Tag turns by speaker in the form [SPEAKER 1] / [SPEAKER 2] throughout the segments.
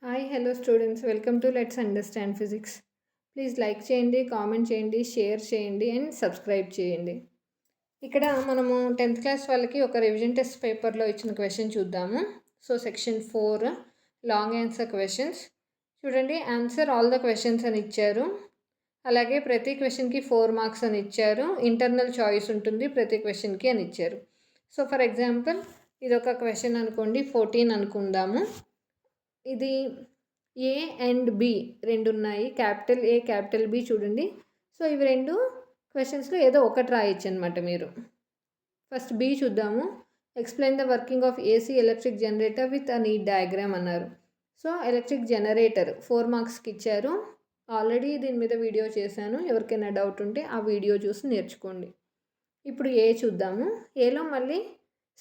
[SPEAKER 1] Hi hello students, welcome to let's understand physics. Please like చేయండి, comment చేయండి, share చేయండి and subscribe చేయండి. ఇక్కడ మనము 10th క్లాస్ వాళ్ళకి ఒక రివిజన్ టెస్ట్ పేపర్లో ఇచ్చిన క్వశ్చన్ చూద్దాము. So section 4 long answer questions చూడండి. ఆన్సర్ ఆల్ ద క్వశ్చన్స్ అని ఇచ్చారు. అలాగే ప్రతి క్వశ్చన్కి 4 మార్క్స్ అని ఇచ్చారు. ఇంటర్నల్ చాయిస్ ఉంటుంది ప్రతి క్వశ్చన్కి అని ఇచ్చారు. సో ఫర్ ఎగ్జాంపుల్ ఇది ఒక క్వశ్చన్ అనుకోండి, 14 అనుకుందాము. ఇది ఏ అండ్ బి రెండు ఉన్నాయి, క్యాపిటల్ ఏ క్యాపిటల్ బి చూడండి. సో ఇవి రెండు క్వశ్చన్స్లో ఏదో ఒకటి రాయొచ్చు అనమాట మీరు. ఫస్ట్ బి చూద్దాము. Explain the working of AC electric generator with a need diagram అన్నారు. సో ఎలక్ట్రిక్ జనరేటర్ 4 మార్క్స్కి ఇచ్చారు. ఆల్రెడీ దీని మీద వీడియో చేశాను, ఎవరికైనా డౌట్ ఉంటే ఆ వీడియో చూసి నేర్చుకోండి. ఇప్పుడు ఏ చూద్దాము. ఏలో మళ్ళీ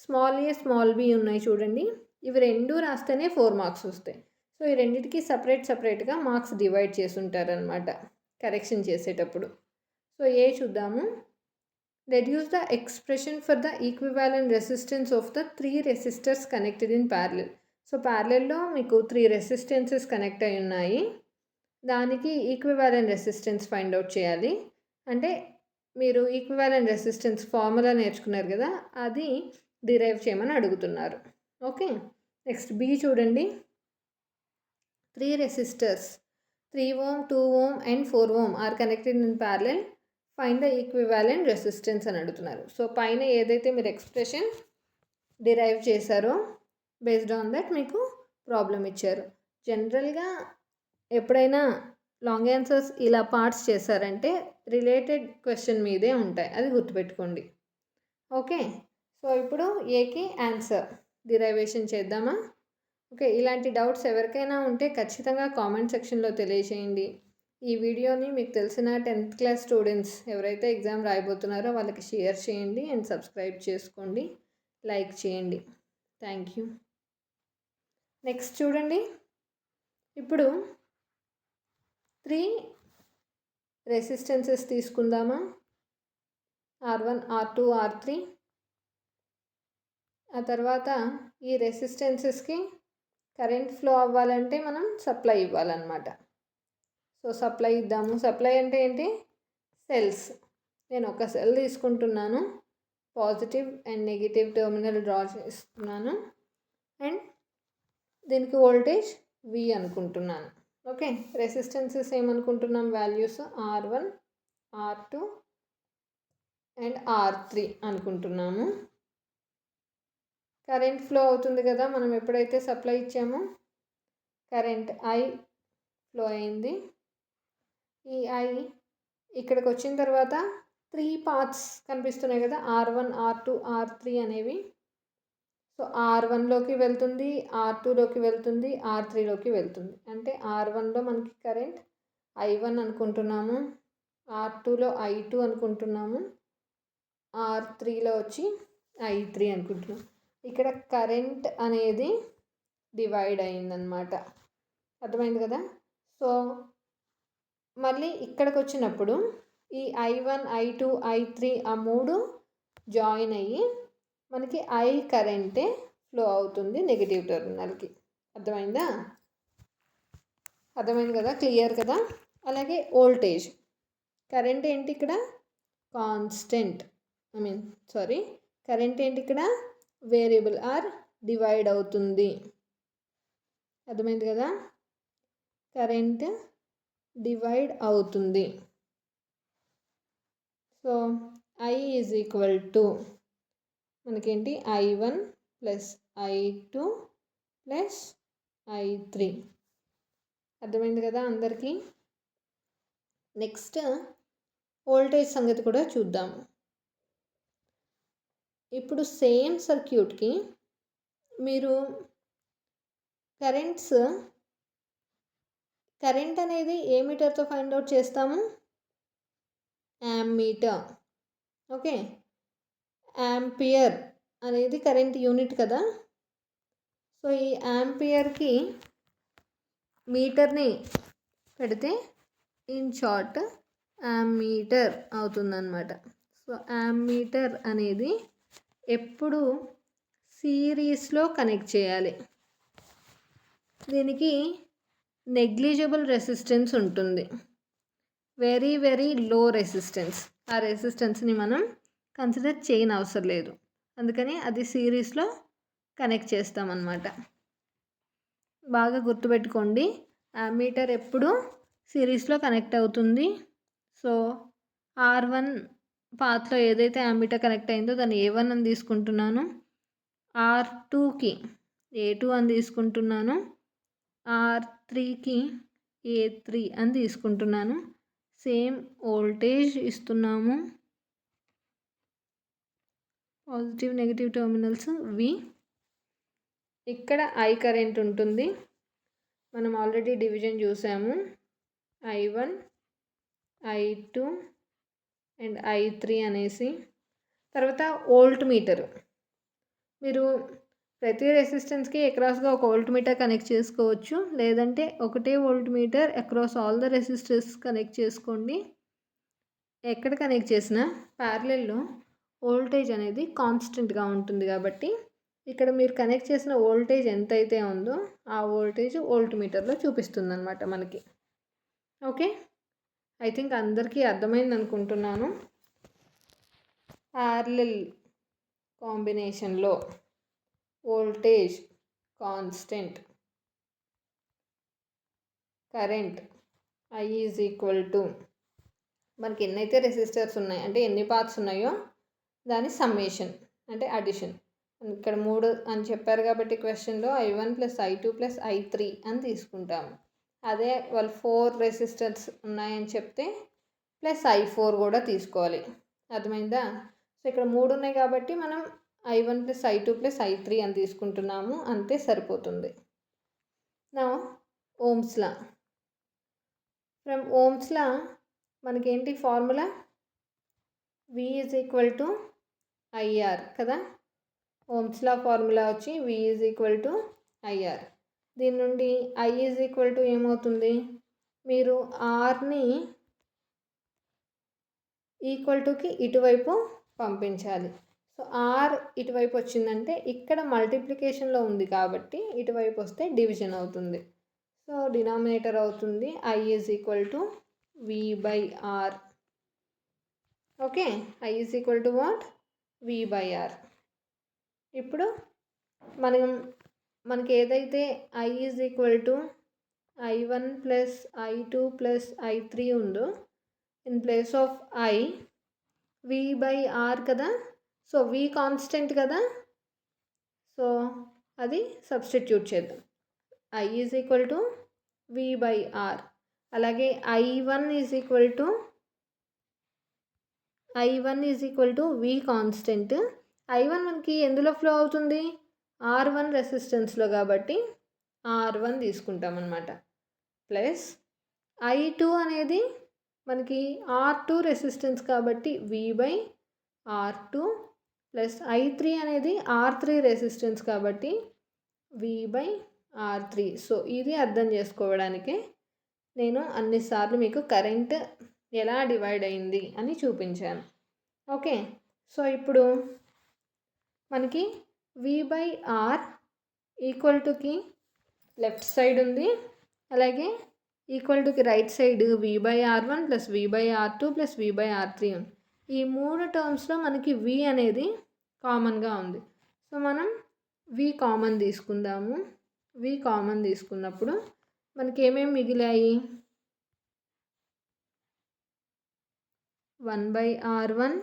[SPEAKER 1] స్మాల్ ఏ స్మాల్ బి ఉన్నాయి చూడండి. ఇవి రెండు రాస్తేనే 4 మార్క్స్ వస్తాయి. సో ఈ రెండింటికి సపరేట్గా మార్క్స్ డివైడ్ చేసి ఉంటారనమాట కరెక్షన్ చేసేటప్పుడు. సో ఏ చూద్దాము. Reduce the expression for the equivalent resistance of the 3 resistors connected in parallel. So ప్యారలెల్లో మీకు 3 రెసిస్టెన్సెస్ కనెక్ట్ అయి ఉన్నాయి. దానికి ఈక్వివాలెంట్ రెసిస్టెన్స్ ఫైండ్ అవుట్ చేయాలి. అంటే మీరు ఈక్వివాలెంట్ రెసిస్టెన్స్ ఫార్ములా నేర్చుకున్నారు కదా, అది డిరైవ్ చేయమని అడుగుతున్నారు. ఓకే, నెక్స్ట్ బి చూడండి. 3 resistors 3 ohm, 2 ohm and 4 ohm are connected in parallel. Find the equivalent resistance అని అడుగుతున్నారు. సో పైన ఏదైతే మీరు ఎక్స్ప్రెషన్ డిరైవ్ చేశారో బేస్డ్ ఆన్ దట్ మీకు ప్రాబ్లం ఇచ్చారు. జనరల్గా ఎప్పుడైనా లాంగ్ ఆన్సర్స్ ఇలా పార్ట్స్ చేశారంటే రిలేటెడ్ క్వశ్చన్ మీదే ఉంటాయి, అది గుర్తుపెట్టుకోండి. ఓకే, సో ఇప్పుడు ఏకి ఆన్సర్ డిరైవేషన్ చేద్దామా. ఓకే, ఇలాంటి డౌట్స్ ఎవరికైనా ఉంటే ఖచ్చితంగా కామెంట్ సెక్షన్లో తెలియచేయండి. ఈ వీడియోని మీకు తెలిసిన 10th క్లాస్ స్టూడెంట్స్ ఎవరైతే ఎగ్జామ్ రాయబోతున్నారో వాళ్ళకి షేర్ చేయండి అండ్ సబ్స్క్రైబ్ చేసుకోండి, లైక్ చేయండి. Thank you. నెక్స్ట్ చూడండి. ఇప్పుడు 3 రెసిస్టెన్సెస్ తీసుకుందామా. R1, R2, R3. ఆ తర్వాత ఈ రెసిస్టెన్సెస్కి కరెంట్ ఫ్లో అవ్వాలంటే మనం సప్లై ఇవ్వాలన్నమాట. సో సప్లై ఇద్దాము. సప్లై అంటే ఏంటి? సెల్స్. నేను ఒక సెల్ తీసుకుంటున్నాను, positive and negative terminal draw చేస్తున్నాను అండ్ దీనికి వోల్టేజ్ V అనుకుంటున్నాను. ఓకే, రెసిస్టెన్సెస్ ఏమనుకుంటున్నాం? Values R1, R2 and R3 అనుకుంటున్నాము. కరెంట్ ఫ్లో అవుతుంది కదా, మనం ఎప్పుడైతే సప్లై ఇచ్చామో కరెంట్ I ఫ్లో అయింది. ఈ I ఇక్కడికి వచ్చిన తర్వాత 3 పార్ట్స్ కనిపిస్తున్నాయి కదా, R1, R2, R3 అనేవి. సో R1లోకి వెళ్తుంది, R2లోకి వెళ్తుంది, R3లోకి వెళ్తుంది. అంటే R1లో మనకి కరెంట్ I1 అనుకుంటున్నాము, R2లో I2 అనుకుంటున్నాము, R3లో వచ్చి I3 అనుకుంటున్నాం. ఇక్కడ కరెంట్ అనేది డివైడ్ అయిందనమాట, అర్థమైంది కదా. సో మళ్ళీ ఇక్కడికి వచ్చినప్పుడు ఈ I1, I2, I3 ఆ 3 జాయిన్ అయ్యి మనకి I కరెంటే ఫ్లో అవుతుంది నెగిటివ్ టెర్మినల్కి. అర్థమైంది కదా, క్లియర్ కదా. అలాగే వోల్టేజ్, కరెంట్ ఏంటి ఇక్కడ? కాన్స్టెంట్. కరెంట్ ఏంటి ఇక్కడ? వేరియబుల్ ఆర్ డివైడ్ అవుతుంది. అర్థమైంది కదా, కరెంట్ డివైడ్ అవుతుంది. So I is equal to మనకేంటి? I1 plus I2 plus I3. అర్థమైంది కదా అందరికీ. నెక్స్ట్ వోల్టేజ్ సంగతి కూడా చూద్దాము. ఇప్పుడు సేమ్ సర్క్యూట్కి మీరు కరెంట్ అనేది ఏ మీటర్తో ఫైండ్ అవుట్ చేస్తాము? యామ్మీటర్. ఓకే, యాంపియర్ అనేది కరెంట్ యూనిట్ కదా. సో ఈ యాంపియర్కి మీటర్ని పెడితే ఇన్ షార్ట్ యామ్మీటర్ అవుతుందన్నమాట. సో యామ్మీటర్ అనేది ఎప్పుడు సిరీస్లో కనెక్ట్ చేయాలి. దీనికి నెగ్లిజిబుల్ రెసిస్టెన్స్ ఉంటుంది, వెరీ వెరీ లో రెసిస్టెన్స్. ఆ రెసిస్టెన్స్ని మనం కన్సిడర్ చేయని అవసరం లేదు, అందుకని అది సిరీస్లో కనెక్ట్ చేస్తామన్నమాట. బాగా గుర్తుపెట్టుకోండి, అమ్మీటర్ ఎప్పుడు సిరీస్లో కనెక్ట్ అవుతుంది. సో R1 పాత్లో ఏదైతే అమ్మీటర్ కనెక్ట్ అయిందో దాన్ని A1 అని తీసుకుంటున్నాను, R2కి A2 అని తీసుకుంటున్నాను, R3కి A3 అని తీసుకుంటున్నాను. సేమ్ వోల్టేజ్ ఇస్తున్నాము, పాజిటివ్ నెగిటివ్ టెర్మినల్స్ V. ఇక్కడ I కరెంట్ ఉంటుంది, మనం ఆల్రెడీ డివిజన్ చూసాము, I1 I2 అండ్ I3 అనేసి. తర్వాత వోల్ట్ మీటర్, మీరు ప్రతి రెసిస్టెన్స్కి అక్రాస్గా ఒక వోల్ట్ మీటర్ కనెక్ట్ చేసుకోవచ్చు, లేదంటే ఒకటే volt meter across all the resistors connect చేసుకోండి. ఎక్కడ కనెక్ట్ చేసినా ప్యారలెల్లో వోల్టేజ్ అనేది కాన్స్టెంట్గా ఉంటుంది కాబట్టి ఇక్కడ మీరు కనెక్ట్ చేసిన వోల్టేజ్ ఎంతైతే ఉందో ఆ వోల్టేజ్ వోల్ట్ మీటర్లో చూపిస్తుంది అనమాట మనకి. ఓకే, ఐ థింక్ అందరికీ అర్థమైంది అనుకుంటున్నాను. ప్యారలెల్ కాంబినేషన్లో voltage constant, current I is equal to మనకి ఎన్నైతే రెసిస్టర్స్ ఉన్నాయి అంటే ఎన్ని పార్ట్స్ ఉన్నాయో దాని సమ్మేషన్ అంటే అడిషన్. ఇక్కడ 3 అని చెప్పారు కాబట్టి క్వశ్చన్లో I1 + I2 + I3 అని తీసుకుంటాము. అదే వాళ్ళు 4 రెసిస్టర్స్ ఉన్నాయని చెప్తే +I4 కూడా తీసుకోవాలి, అర్థమైందా? సో ఇక్కడ 3 ఉన్నాయి కాబట్టి మనం I1 + I2 + I3 అని తీసుకుంటున్నాము, అంతే సరిపోతుంది. నా Ohm's law, from Ohm's law మనకేంటి formula, V is equal to IR కదా. ఓమ్స్ లా ఫార్ములా వచ్చి V is equal to IR. దీని నుండి I ఈజ్ ఈక్వల్ టు ఏమవుతుంది, మీరు Rని ఈక్వల్ టుకి ఇటువైపు పంపించాలి. సో R ఇటువైపు వచ్చిందంటే ఇక్కడ మల్టిప్లికేషన్లో ఉంది కాబట్టి ఇటువైపు వస్తే డివిజన్ అవుతుంది. సో డినామినేటర్ అవుతుంది I is equal to V/R. Okay, I is equal to what, V/R. ఇప్పుడు మనకి ఏదైతే I is equal to I1 + I2 + I3 ఉందో in place of I V/R కదా. సో V కాన్స్టెంట్ కదా, సో అది substitute చేద్దాం. I is equal to V/R. అలాగే I1 is equal to V constant. I1 మనకి ఎందులో ఫ్లో అవుతుంది, R1 రెసిస్టెన్స్లో కాబట్టి R1 తీసుకుంటాం అన్నమాట. ప్లస్ I2 అనేది మనకి R2 రెసిస్టెన్స్ కాబట్టి V/R2 ప్లస్ I3 అనేది R3 రెసిస్టెన్స్ కాబట్టి V/R3. సో ఇది అర్థం చేసుకోవడానికే నేను అన్నిసార్లు మీకు కరెంట్ ఎలా డివైడ్ అయింది అని చూపించాను. ఓకే, సో ఇప్పుడు మనకి V/R equal Tuki left side ఉంది, అలాగే equal Tuki right side V/R1 + V/R2 + V/R3 ఉంది. ఈ 3 టర్మ్స్లో మనకి V అనేది కామన్గా ఉంది. సో మనం V కామన్ తీసుకుందాము. V కామన్ తీసుకున్నప్పుడు మనకి ఏమేమి మిగిలాయి, 1/R1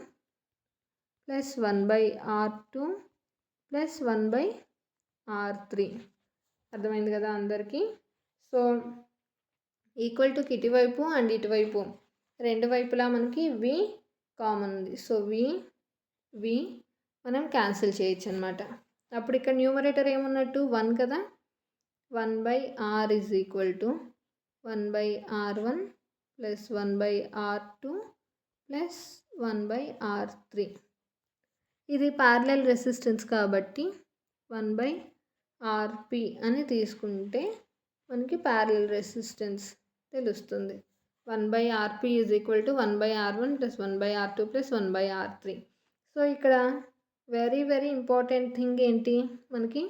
[SPEAKER 1] + 1/R2 + 1/R3. అర్థమైంది కదా అందరికీ. సో ఈక్వల్ టుకి ఇటువైపు అండ్ ఇటువైపు రెండు వైపులా మనకి V కామన్ ఉంది. సో V మనం క్యాన్సిల్ చేయొచ్చు అనమాట. అప్పుడు ఇక్కడ న్యూమరేటర్ ఏమున్నట్టు 1 కదా. 1/R is equal to 1/R1 + 1/R2 + 1/R3. ఇది ప్యారలల్ రెసిస్టెన్స్ కాబట్టి 1/RP అని తీసుకుంటే మనకి ప్యారలల్ రెసిస్టెన్స్ తెలుస్తుంది. 1/RP is equal to 1/R1 + 1/R2 + 1/R3. So ఇక్కడ వెరీ వెరీ ఇంపార్టెంట్ థింగ్ ఏంటి, మనకి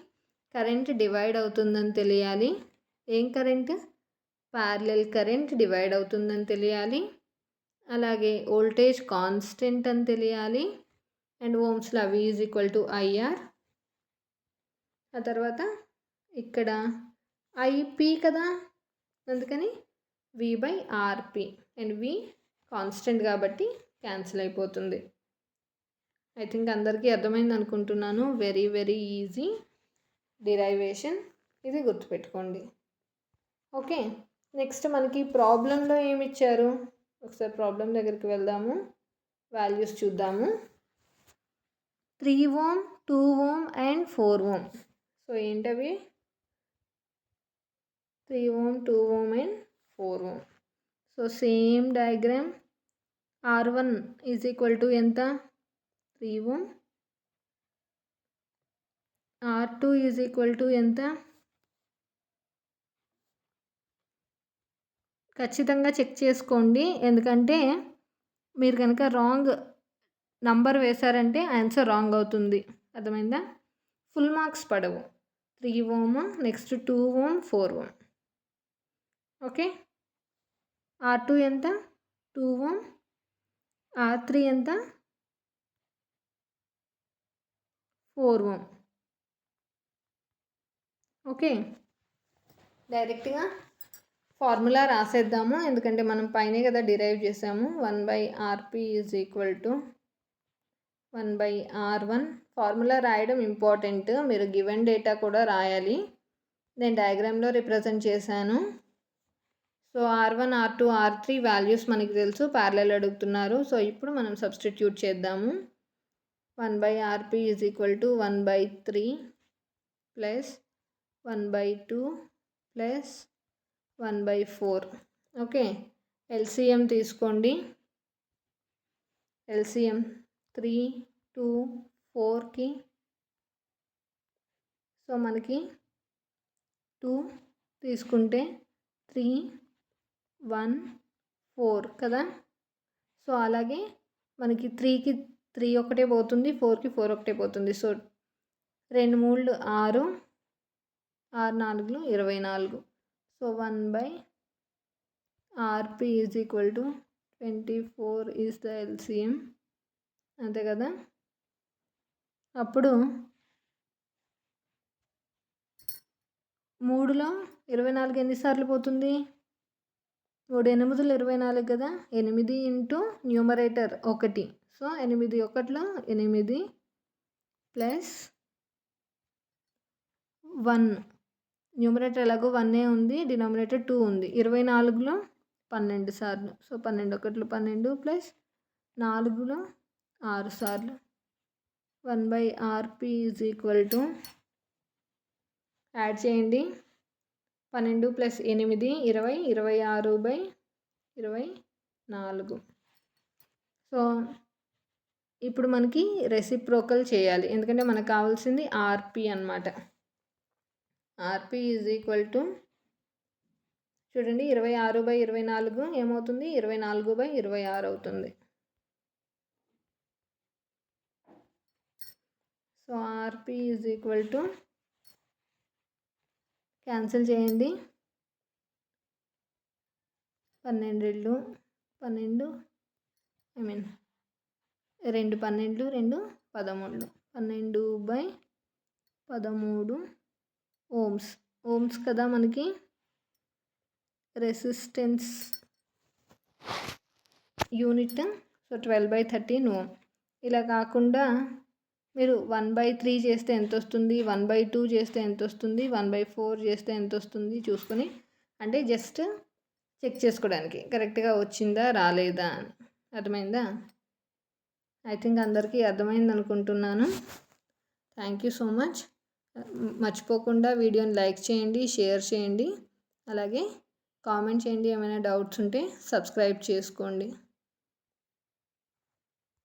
[SPEAKER 1] కరెంట్ డివైడ్ అవుతుందని తెలియాలి. ఏం కరెంట్, ప్యారలల్ కరెంట్ డివైడ్ అవుతుందని తెలియాలి. అలాగే వోల్టేజ్ కాన్స్టెంట్ అని తెలియాలి. And ohm's law V is equal to IR. ఆ తర్వాత ఇక్కడ IP కదా, అందుకని V/RP. అండ్ V కాన్స్టెంట్ కాబట్టి క్యాన్సిల్ అయిపోతుంది. ఐ థింక్ అందరికీ అర్థమైంది అనుకుంటున్నాను. వెరీ వెరీ ఈజీ డిరైవేషన్, ఇది గుర్తుపెట్టుకోండి. ఓకే, నెక్స్ట్ మనకి ప్రాబ్లంలో ఏమి ఇచ్చారు, ఒకసారి ప్రాబ్లం దగ్గరికి వెళ్దాము, వాల్యూస్ చూద్దాము. 3 ohm, 2 ohm and 4 ohm. So ఏంటవి? 3 ohm, 2 ohm and 4 ohm. So same diagram. R1 is equal to ఎంత? 3 ohm. R2 is equal to ఎంత? ఖచ్చితంగా చెక్ చేసుకోండి, ఎందుకంటే మీరు కనుక రాంగ్ నంబర్ వేశారంటే ఆన్సర్ రాంగ్ అవుతుంది. అర్థమైందా? ఫుల్ మార్క్స్ పడవు. 3 ohm, next 2 ohm, 4 ohm. Okay, R2 ఎంత? 2 ohm. R3 ఎంత? 4 ohm. ఓకే, డైరెక్ట్గా ఫార్ములా రాసేద్దాము, ఎందుకంటే మనం పైనే కదా డిరైవ్ చేసాము. 1/RP is equal to 1/R1. Formula రాయడం ఇంపార్టెంట్, మీరు గివెన్ డేటా కూడా రాయాలి. నేను డయాగ్రామ్లో రిప్రజెంట్ చేశాను. So R1, R2, R3 values మనకి తెలుసు, ప్యారలల్ అడుగుతున్నారు. సో ఇప్పుడు మనం సబ్స్టిట్యూట్ చేద్దాము. 1/RP is equal to 1/3 plus 1/2 plus 1/4. Okay, LCM తీసుకోండి. LCM 3, 2, 4కి. సో మనకి 2 తీసుకుంటే 3, 1, 4 కదా. సో అలాగే మనకి 3కి 3 ఒకటే పోతుంది, 4కి 4 ఒకటే పోతుంది. So 2 3 6, 6 4 24. So 1/RP is equal to 24 is the LCM, అంతే కదా. అప్పుడు 3లో 24 ఎన్నిసార్లు పోతుంది? 3 8 24 కదా. 8 into numerator 1. So 8 1లో 8 plus 1. Numerator ఎలాగో 1 ఉంది, డినామినేటర్ 2 ఉంది. 24లో 12 సార్లు. సో 12 1లో 12 ప్లస్ 4లో 6 సార్లు. 1/RP is equal to, add చేయండి, 12 ప్లస్ 8 20, 26/24. సో ఇప్పుడు మనకి రెసిప్రోకల్ చేయాలి, ఎందుకంటే మనకు కావాల్సింది RP అన్నమాట. RP ఈజ్ ఈక్వల్ టు, చూడండి, 26/24 ఏమవుతుంది? 24/26 అవుతుంది. So RP is equal to, cancel చేయండి, 12 12, 2 12 2 13, 12/13 ఓమ్స్. ఓమ్స్ కదా మనకి రెసిస్టెన్స్ యూనిట్. So 12/13 ohm. ఇలా కాకుండా మీరు 1/3 చేస్తే ఎంత వస్తుంది, 1/2 చేస్తే ఎంత వస్తుంది, 1/4 చేస్తే ఎంత వస్తుంది చూసుకొని, అంటే జస్ట్ చెక్ చేసుకోవడానికి కరెక్ట్గా వచ్చిందా రాలేదా అని. అర్థమైందా? ఐ థింక్ అందరికీ అర్థమైంది అనుకుంటున్నాను. Thank you so much. మర్చిపోకుండా వీడియోని లైక్ చేయండి, షేర్ చేయండి, అలాగే కామెంట్ చేయండి. ఏమైనా డౌట్స్ ఉంటే సబ్స్క్రైబ్ చేసుకోండి.